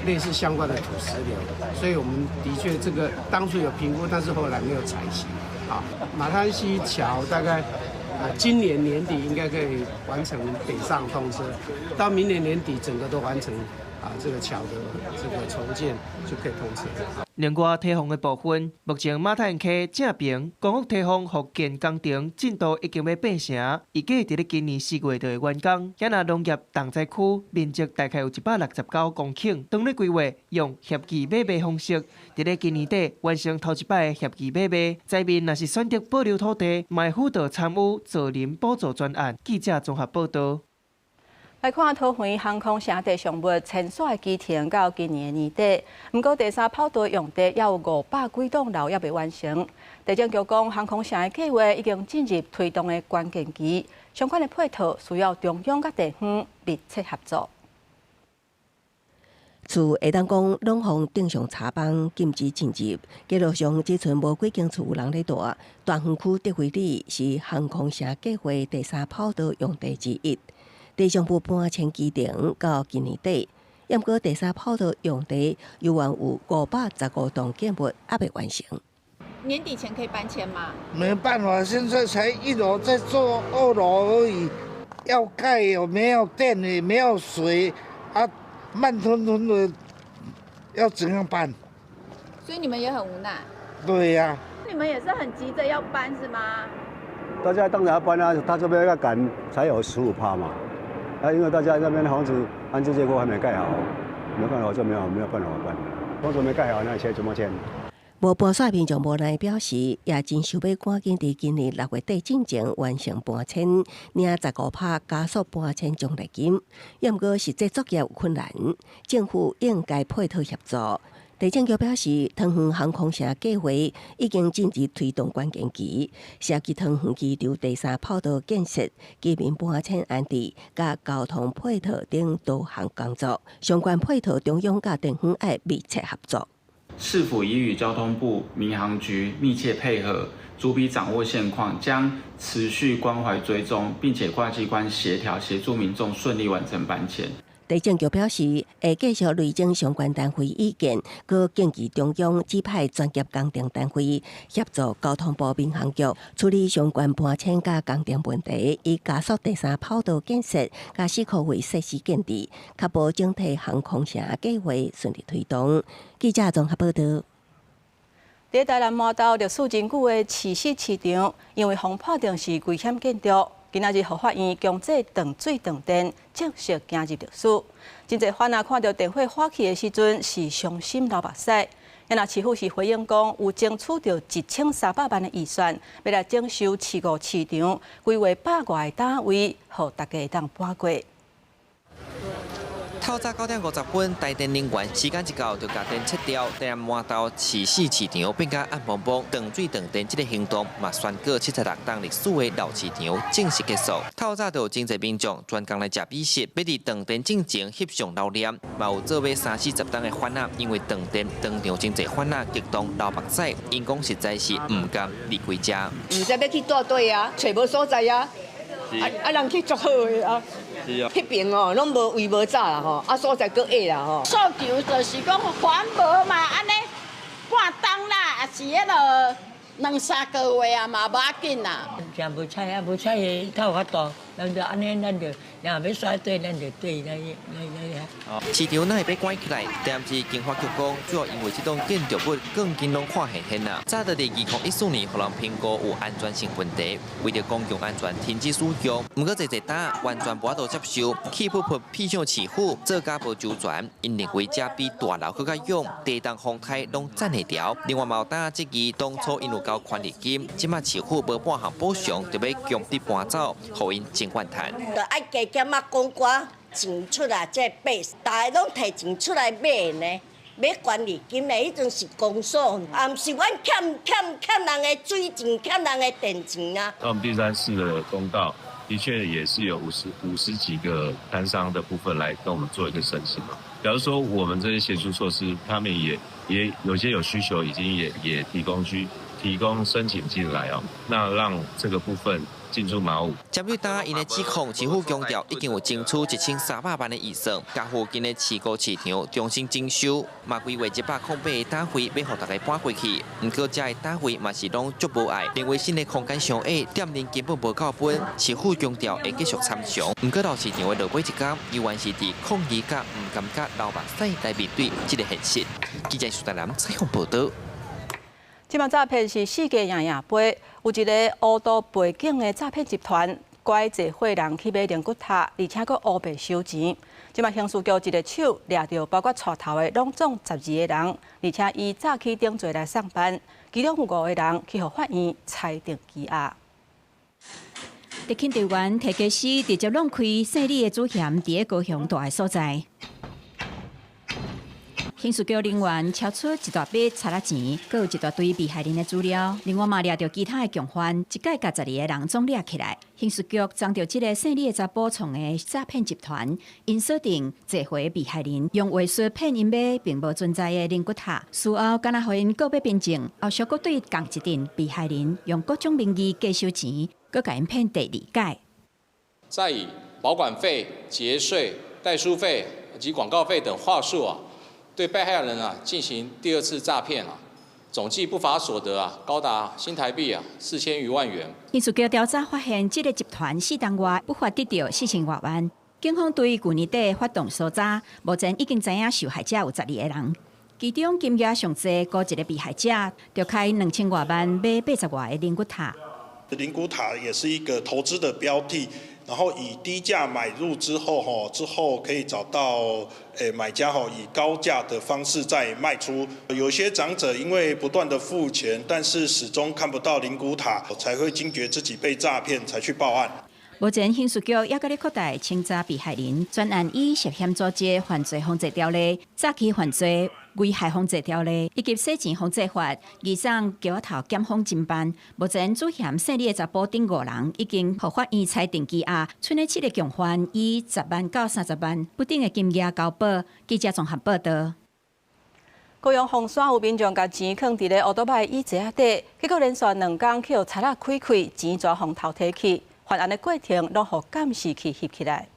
类似相关的土石流，所以我们的确这个当初有评估，但是后来没有采行。啊，马滩溪桥大概今年年底应该可以完成北上通车，到明年年底整个都完成。这个桥的这个重建就可以通车。另外，堤防的部分，目前马太溪正平公屋堤防复建工程进度已经要变成，预计伫咧今年4月就会完工。今仔农业重灾区面积大概有169公顷，当咧规划用协议买卖方式，伫咧今年底完成头一摆的协议买卖。在面若是选择保留土地，卖辅导参与造林补助专案。记者综合报道。来看桃园航空城地项目签署机停到今年年底，不过第3跑道用地也有500几栋楼也未完成。地政局讲，航空城的计划已经进入推动的关键期，相关的配套需要中央甲地方密切合作。厝会当讲拢方正常查房禁止进入，街路上只剩无几间厝有人咧住。大园区德惠里是航空城计划第3跑道用地之一。地上部搬迁机场到今年底，不过第3跑道用地有515栋建物还未完成。年底前可以搬迁吗？没办法，现在才1楼在做2楼而已，要盖有没有电也没有水啊，慢吞吞的，要怎样办？所以你们也很无奈。对呀。你们也是很急着要搬是吗？大家当然要搬啊，他这边要赶才有15%嘛。因为大家那边的房子安置结构还没盖好，没盖好就没有办法办了。房子没盖好，那钱怎么签？无搬徙民众无奈表示，也真想要赶紧伫今年6月底之前完成搬迁，领15%加速搬迁奖励金。不过实际作业有困难，政府应该配套协助。地政局表示，桃园航空城计划已经进入推动关键期，涉及桃园机场第3跑道建设、居民搬迁安置、甲交通配套等多项工作，相关配套中央甲地方要密切合作。市府已与交通部、民航局密切配合，逐笔掌握现况，将持续关怀追踪，并且跨机关协调，协助民众顺利完成搬迁。地政局表示，会继续累积相关单位意见，佮建议中央指派专业工程单位协助交通部民航局处理相关搬迁甲工程问题，以加速第3跑道建设甲4科位设施建设，确保整体航空城计划顺利推动。记者综合报道。在台南麻豆历史真久的市市市场，因为风破定是危险建筑。今仔日，予法院强制断水断电，正式行入历史。真侪法官看到电火发起的时阵是伤心流目屎。因那市府是回应讲，有争取到1300万的预算，要来整修市务市场，规划100外个单位，互大家当搬过。透早9点50分，台电人员时间一到就把电切掉。台南麻豆市市场变甲暗濛濛，断水断电这个行动，嘛宣告76档历史的老市场正式结束。透早就有真侪民众专工来吃美食，要伫断电进前翕相留念。嘛有做尾30-40档的番仔，因为断电，当场真侪番仔激动流目屎，因讲实在是唔甘离开家。唔知要去倒对啊，找无所在啊，人去足好的啊。迄边哦，拢无位无早啦吼，所在搁矮啦吼。诉求就是讲还无嘛，安尼半冬啦，也是迄落2-3个月啊嘛，无要紧啦。真无彩啊，无彩的透较大，咱就安尼，咱就若要甩对，咱就对来。市场哪会被关起来？但是警方局讲，主要因为这栋建筑物更近拢看现现啊。早在2014年，互人评估有安全性问题，为了公共安全停止使用。不过这单完全无法度接受，气不不偏向市府做家无周全，因认为这比大楼更加用，地动风台拢占会条。另外，毛单这支当初因有交权利金，即马市府无半项补偿，就要强逼搬走，互因真怨叹。就爱加减啊，公瓜钱出来再买，大家拢摕钱出来买呢。买管理金的，迄阵是公所，啊，毋是阮欠人的水钱，欠人的电钱啊。到我们第3、4个公告，的确也是有50几个摊商的部分来跟我们做一个申请。假如说我们这些协助措施，他们也有些有需求，已经也提供申请进来哦，那让这个部分进驻马武。针对答应的指控，政府强调已经有争取1300万的预算，甲附近的市购市场重新征收，嘛规划108个单位要互大家搬回去。不过这个单位嘛是拢足无爱，认为新的空间上矮，店面根本无够本。市府强调会继续参详。不过老市场的落尾一天，依然是伫抗议甲唔感觉流目屎来面对这个现实。记者苏大南采访报道。这帮诈骗是世界样样飞，有一个乌道背景的诈骗集团，拐济会人去买灵骨塔，而且佫乌白收钱。这帮刑事局一个手抓到包括带头的，拢总12个人，而且伊早起顶罪来上班，其中有5个人去互法院裁定羁押。特勤队员提家师直接弄开姓李的主嫌，伫个高雄大个所在。刑事局人员敲出一大笔查拉钱，佮有一大堆被害人的资料。另外嘛，抓到其他的共犯，一概甲12个人总抓起来。刑事局将到这个姓李的查甫创的诈骗集团，因锁定这回被害人用话术骗因买并无存在的灵骨塔，事后敢若互因告别变证，后续佮对共一阵被害人用各种名义假收钱，佮甲因骗第2届。再以保管费、节税、代书费以及广告费等话术对被害人进行第2次诈骗总计不法所得高达新台币4000余万元。刑事局调查发现，这个集团4档外不法得到4000多万。警方对去年底发动搜查，目前已经知影受害者有12个人，其中金额上济，高一个被害者就开2000多万买80外的灵骨塔。灵骨塔也是一个投资的标的。然后以低价买入之后，可以找到买家以高价的方式再卖出。有些长者因为不断的付钱，但是始终看不到灵骨塔，才会惊觉自己被诈骗，才去报案。目前刑事局也佮咧扩大清查被害人，专案以涉嫌组织犯罪防治条例、诈欺犯罪、危害防治条例以及洗钱防治法，移送桥头检方侦办。目前主嫌姓李的查甫等5人已经获法院裁定羁押，剩的7个共犯以10万到30万不等的金额交保。记者综合报道。高雄凤山有民众把钱放伫咧乌多摆椅座底，结果连续2天去互贼仔开开，钱全互偷摕去。犯案的过程拢互监视器翕起来。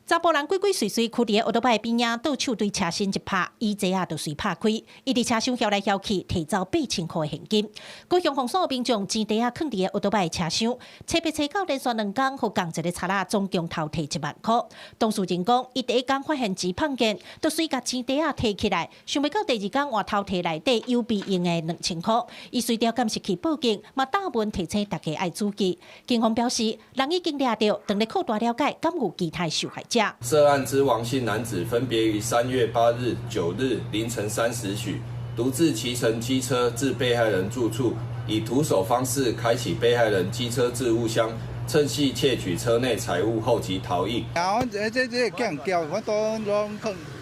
查甫人鬼鬼祟祟，徛伫乌多摆边仔，倒手对车身一拍，椅座就随拍开。伊伫车厢摇来摇去，摕走8000块现金。高雄凤山民众钱袋放伫乌多摆车厢，找别找到连续2天，互共一个贼仔总共偷摕1万块。当事人讲，伊第1天发现钱碰见，就随甲钱袋摕起来，想袂到第2天换偷摕内底有备用的2000块。伊随调监视器报警，嘛打问提醒大家爱注意。警方表示，人已经抓到，等咧扩大了解，敢有其他受害者。涉案之王姓男子分别于3月8日、9日凌晨30许，独自骑乘机车至被害人住处，以徒手方式开启被害人机车置物箱，趁隙窃取车内财物后即逃逸。我这惊叫，我都拢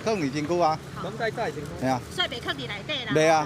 放已经久啊。拢在已经久。系啊。所以袂放伫内底啦。袂啊，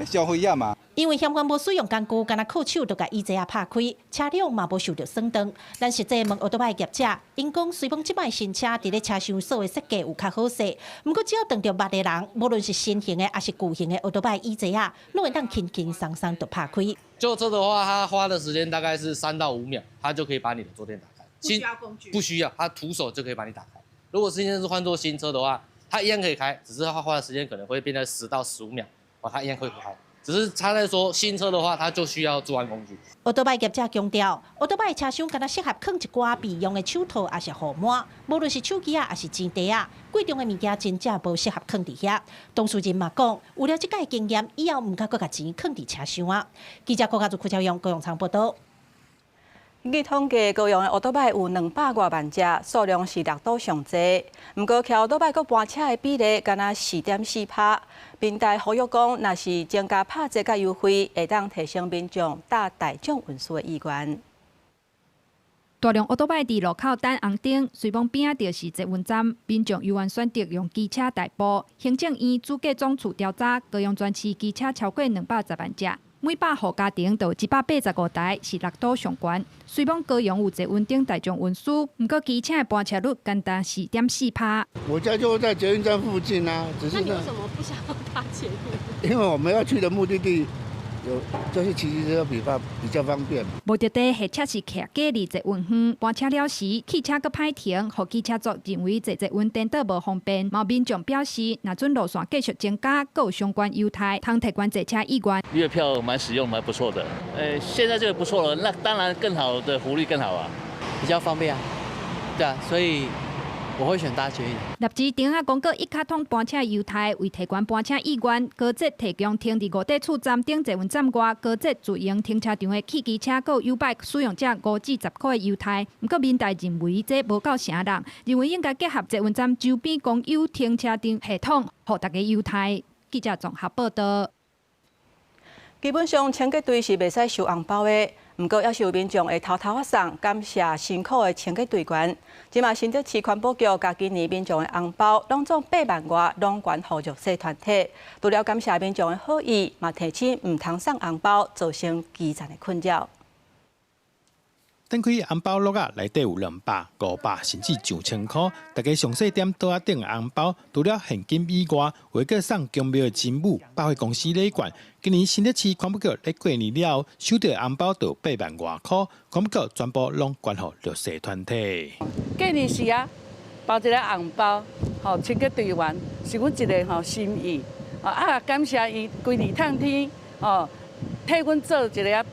消费啊嘛。因为嫌犯无使用工具，干那靠手就甲椅座拍开，车辆嘛无受到损伤。咱实际问乌多摆业者，因讲随风即摆新车伫咧车厢所的设计有较好势，不过只要碰到捌的人，无论是新型的还是旧型的乌多摆椅座拢会当轻轻松松就拍开。旧车的话，它花的时间大概是3到5秒，它就可以把你的坐垫打开。不需要工具。不需要，它徒手就可以把你打开。如果是现在是换做新车的话，它一样可以开，只是它花的时间可能会变成10到15秒，它一样会开。只是差在说新车的话，它就需要作案工具。乌多摆业者强调，乌多摆车厢敢若适合放一寡备用的手套，还是护腕，无论是手机还是钱袋贵重的物件真正无适合放伫遐。当事人嘛讲，有了这个经验，以后唔敢搁甲钱放伫车厢记者郭家族、柯超勇、高雄场报道。据统计，高雄的乌多摆有200多万只，数量是6都上济。不过，骑乌多摆佮搬车的比例敢若4.4%。民代呼吁讲，若是增加拍折甲优惠，会当提升民众搭大众运输的意愿。大量乌多摆伫路口等红灯，随旁边仔就是捷运站，民众犹原选择用机车代步。行政院主计总处调查，高雄全市机车超过210万只。每100户家庭就185台是6度上悬。虽然高雄有侪稳定大众运输，不过机车的搬车率高达4.4%。我家就在捷运站附近啊，只是那你为什么不想要搭捷运？因为我们要去的目的地就是骑车比较方便。无得地下车是徛假日侪运远，搬车了时汽车搁歹停，互机车族认为坐运电倒无方便。有民众表示，若准路线继续增加，搁有相关优待，通提供坐车意愿。月票蛮实用，蛮不错的。现在这个不错了，那当然更好的福利更好啊，比较方便啊。对啊，所以我会选搭捷运。立志顶啊，公告一卡通搬车优待，为提供搬车意愿，高捷提供停伫5地处站顶坐运站外，高捷自营停车场的汽机车，搁有优使用者5至10块的优待。不过民代认为这无够成人，认为应该结合坐运站周边公有停车场系统，互大家优待。记者综合报道。基本上，清洁队是袂使收红包的。不过，也是有民众会偷偷送，感谢辛苦的清洁队员。即马新竹市环保局甲今年民众的红包，拢总8万外，拢捐予弱势团体。除了感谢民众的好意，嘛提醒唔通送红包，造成基层的困扰。展开红包落啊，内底有200、500甚至上千块。大家详细点桌仔顶红包，除了现金以外，还阁送公庙的金母、百货公司礼券。今年新竹市环保局咧过年了，收到红包就8万外块，环保局全部拢捐予弱势团体。过年时啊，包一个红包，清洁队员是阮一个心意。感谢伊规年趟天，替阮做一个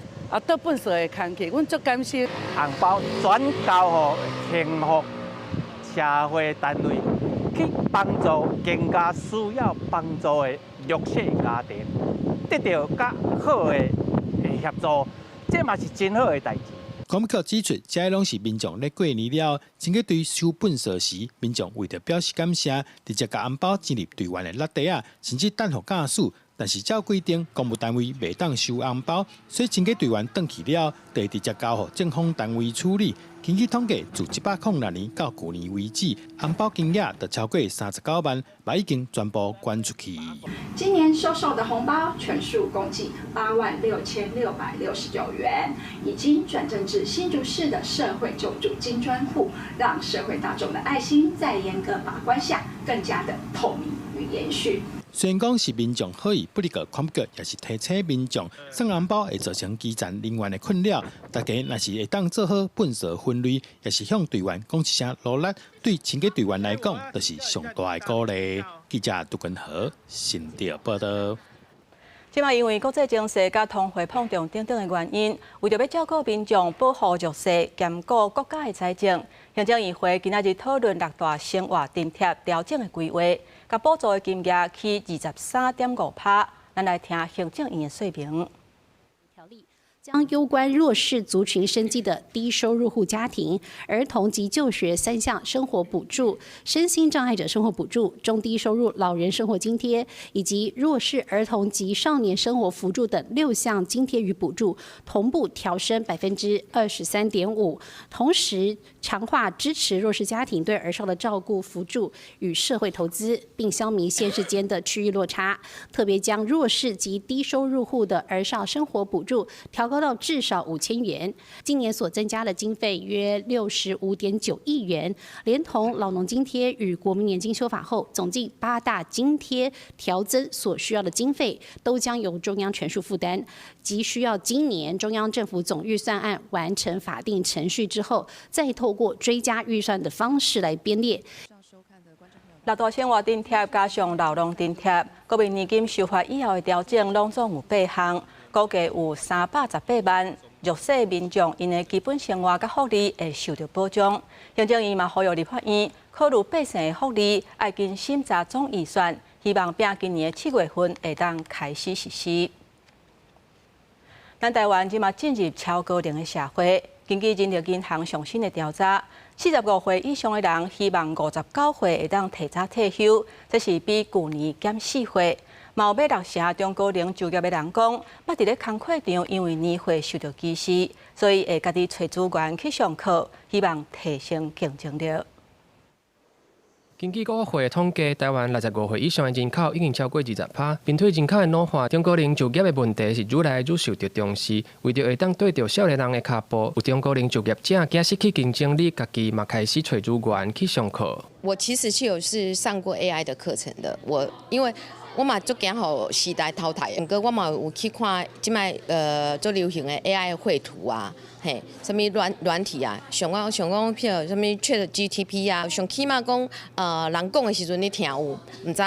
倒本事的工作，阮足感谢。红包转交予幸福社会单位，去帮助更加需要帮助的弱势家庭，得到较好的协助，这嘛是真好的代志。环保局指出，这拢是民众咧过年了，清洁队收本事时，民众为着表示感谢，直接把红包进入队员的垃袋啊，甚至等候驾驶。但是照规定，公务单位袂当收红包，所以清洁队员转去了，得直接交予政府单位处理。根据统计，自1806年到去年为止，红包金额就超过39万，已经全部捐出去。今年收受的红包全数共计86669元，已经转正至新竹市的社会救助金专户，让社会大众的爱心在严格把关下更加的透明与延续。虽然讲是民众好意，不过环保局也是提醒民众送红包会造成基层人员的困扰。大家若是会当做好本事分类，也是向队员讲一声努力，对清洁队员来讲，就是上大的鼓励。记者杜君和新竹报道。即马因为国际情势甲通货膨胀等等的原因，为着要照顾民众、保护弱势、兼顾国家的财政，行政议会今仔日讨论6大生活津贴调整的规划，甲补助的金额起23.5%。咱来听行政院的说明。将攸关弱势族群生计的低收入户家庭、儿童及就学3项生活补助、身心障碍者生活补助、中低收入老人生活津贴以及弱势儿童及少年生活扶助等6项津贴与补助，同步调升23.5%，同时强化支持弱势家庭对儿少的照顾扶助与社会投资，并消弭县市间的区域落差。特别将弱势及低收入户的儿少生活补助调高到至少5000元，今年所增加的经费约65.9亿元，连同老农津贴与国民年金修法后，总计8大津贴调增所需要的经费，都将由中央全数负担，即需要今年中央政府总预算案完成法定程序之后，再透过追加预算的方式来编列。6大生活津贴加上老农津贴，国民年金修法以后的调整，拢总有8项。估计有318万弱势民众，因的基本生活甲福利会受到保障。行政院嘛呼吁立法院考虑百姓的福利，爱经审查总预算，希望拼今年的7月份会当开始实施。咱台湾即嘛进入超高龄的社会，根据人力银行上新的调查，45岁以上的人希望59岁会当提早退休，这是比去年减4岁。嘛有要6成中高龄就业的人讲，捌伫咧工课场因为年岁受到歧视，所以会家己找资源去上课，希望提升竞争力。根据国会统计，台湾65岁以上的人口已经超过20%。面对人口的老化，中高龄就业的问题是愈来愈受到重视。为着会当对着少年人的脚步，有中高龄就业者惊失去竞争力，家己嘛开始找资源去上课。我其实是上过 AI 的课程的，因为我嘛足惊互时代淘汰，不过我嘛有去看即摆最流行的 AI 的绘图啊，嘿，什么软体啊，像讲譬如什么 ChatGPT 啊，上起码讲人讲的时阵你听有，唔知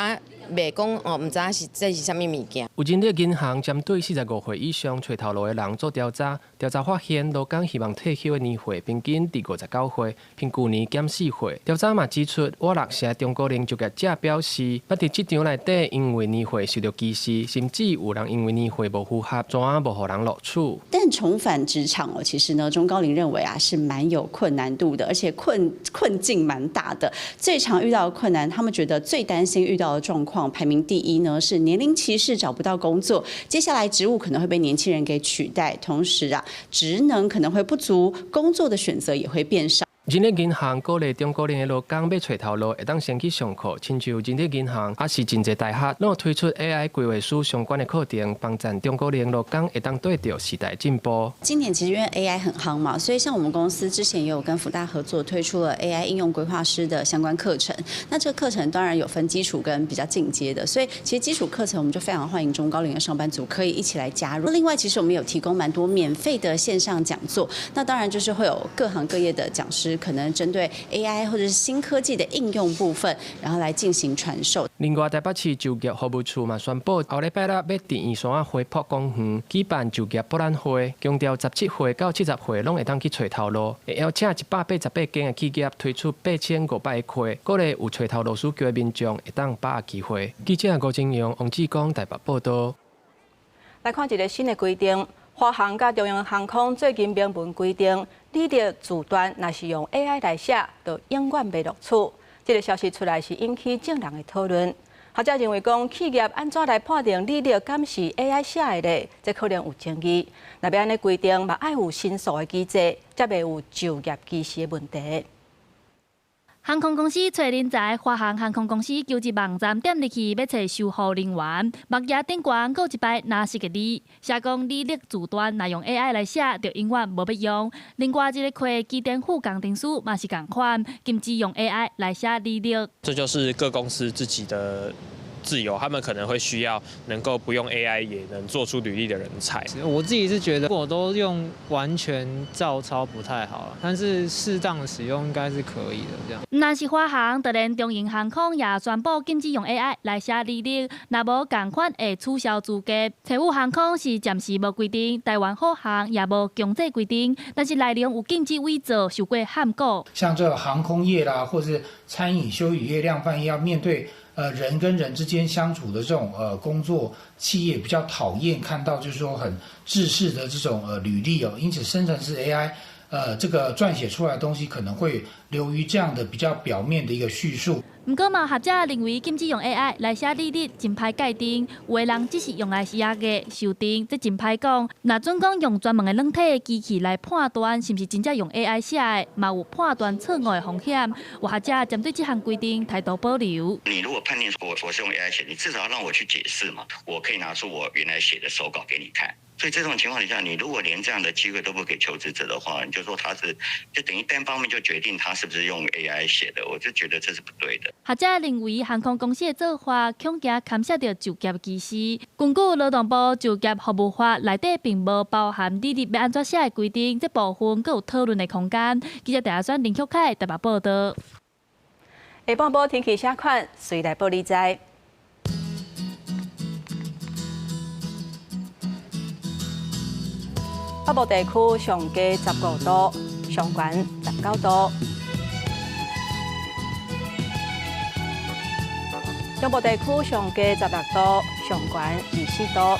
袂讲唔知这是啥物物件。有人力银行针对45岁以上找头路的人做调查，调查发现，劳工希望退休的年岁平均伫59岁，比去年减4岁。调查嘛指出，我6成中高龄就业者表示，捌伫职场内底因为年岁受到歧视，甚至有人因为年岁无符合，怎啊无互人录取。但重返职场其实呢，中高龄认为是蛮有困难度的，而且困境蛮大的。最常遇到的困难，他们觉得最担心遇到的状况。排名第一呢是年龄歧视，找不到工作，接下来职务可能会被年轻人给取代，同时职能可能会不足，工作的选择也会变少。人力银行鼓励中高龄的劳工要找头路，会当先去上课，亲像人力银行也是真侪大学，拢有推出 AI 规划师相关的课程，帮助中高龄劳工会当对着时代进步。今年其实因为 AI 很夯嘛，所以像我们公司之前也有跟辅大合作推出了 AI 应用规划师的相关课程。那这个课程当然有分基础跟比较进阶的，所以其实基础课程我们就非常欢迎中高龄的上班族可以一起来加入。另外，其实我们有提供蛮多免费的线上讲座，那当然就是会有各行各业的讲师。可能针对 AI 或者是新科技的应用部分，然后来进行传授。另外，台北市就业服务处嘛宣布，后礼拜六要伫圆山花圃公园举办就业博览会，强调17岁到70岁拢会当去找头路，会邀请188间的企业推出8500个课，鼓励有找头路需求的民众会当把握机会。记者吴金阳、王志光台北报道。来看一个新的规定。华航甲中央航空最近明文规定，履历字段若是用 AI 来写，就永远袂录取。这个消息出来是引起众人的讨论。学者认为讲，企业安怎来判定履历敢是 AI 写的咧？这可能有争议。若要安尼规定，嘛爱有申诉的机制，才袂有就业歧视的问题。航空公司找人才，华航航空公司求职网站点入去要找售后人员，网页顶悬搁一排哪是个字，写讲履历字段若用 AI 来写，就永远无必用。另外一个科机电副工程师嘛是共款，禁止用 AI 来写履历。这就是各公司自己的自由，他们可能会需要能够不用 AI 也能做出履历的人才。我自己是觉得，如果都用完全照抄不太好，但是适当的使用应该是可以的。这样。若是华航，就连中营航空也宣布禁止用 AI 来写履历，若无同款会取消资格。财务航空是暂时无规定，台湾虎航也无强制规定，但是内容有禁止伪造、受过限购。像这个航空业啦，或是餐饮、休旅业、量贩业，要面对人跟人之间相处的这种工作，企业比较讨厌看到就是说很制式的这种履历哦，因此生成式 AI 这个撰写出来的东西可能会流于这样的比较表面的一个叙述。不过嘛，学者认为禁止用 AI 来写履历真歹界定，有的人只是用来写个修订，这真歹讲。若准讲用专门的软体的机器来判断是不是真正用 AI 写的，嘛有判断错误的风险。有学者针对这项规定态度保留。你如果判定我是用 AI 写，你至少要让我去解释嘛，我可以拿出我原来写的手稿给你看。所以这种情况底下，你如果连这样的机会都不给求职者的话，你就说就等于单方面就决定他是不是用 AI 写的，我就觉得这是不对的。学者认为航空公司的做法恐惊牵涉到就业歧视。根据劳动部就业服务法内底并无包含履历要安怎写的规定，这部分佫有讨论的空间。记者台选林巧凯台北报道。下半部天气写款，随来报你知。北部地区上低15度，上悬19度；中部地区上低16度，上悬24度；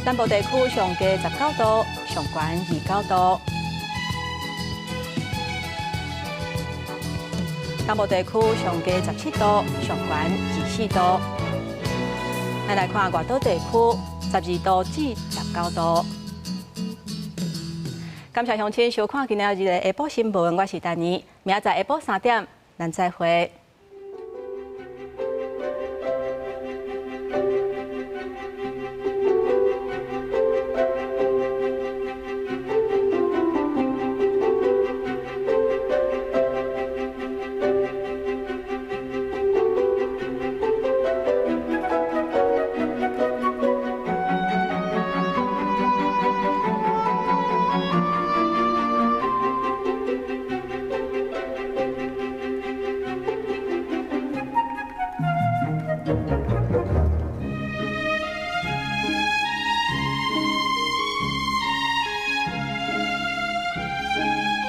南部地区上低19度，上悬29度；东部地区上低17度，上悬24度。咱来看外岛地区，12度至19度。感谢乡亲收看今日的下晡新闻，我是丹妮，明仔载下晡3点，咱再会。